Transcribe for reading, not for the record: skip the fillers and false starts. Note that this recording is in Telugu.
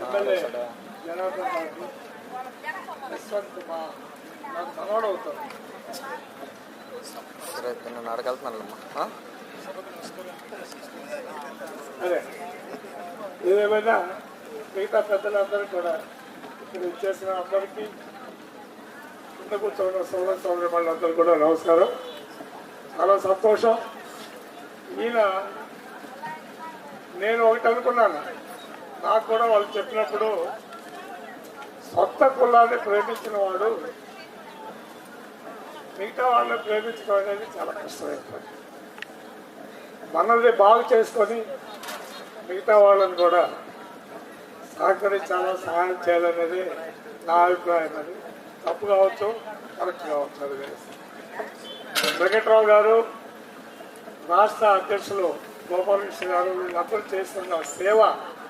ఎమ్మెల్యే జనార్దన్ గారికి యశ్వంత్ నాకు మనవాడు అవుతాడు. అదే ఏదేమైనా మిగతా పెద్దలందరూ కూడా ఇక్కడ ఇచ్చేసిన అందరికీ కింద కూర్చోన్న సోదర వాళ్ళందరూ కూడా నమస్కారం. చాలా సంతోషం. ఈయన నేను ఒకటి అనుకున్నాను, నాకు కూడా వాళ్ళు చెప్పినప్పుడు సొంత కులాన్ని ప్రేమించిన వాడు మిగతా వాళ్ళని ప్రేమించడం అనేది చాలా కష్టమైపోయింది. మనల్ని బాగు చేసుకొని మిగతా వాళ్ళని కూడా సహకరించాలా, సహాయం చేయాలనేది నా అభిప్రాయం. అది తప్పు కావచ్చు, కరెక్ట్ కావచ్చు. అది వెంకట్రావు గారు, రాష్ట్ర అధ్యక్షులు గోపాలకృష్ణ గారు వీళ్ళందరూ చేస్తున్న సేవ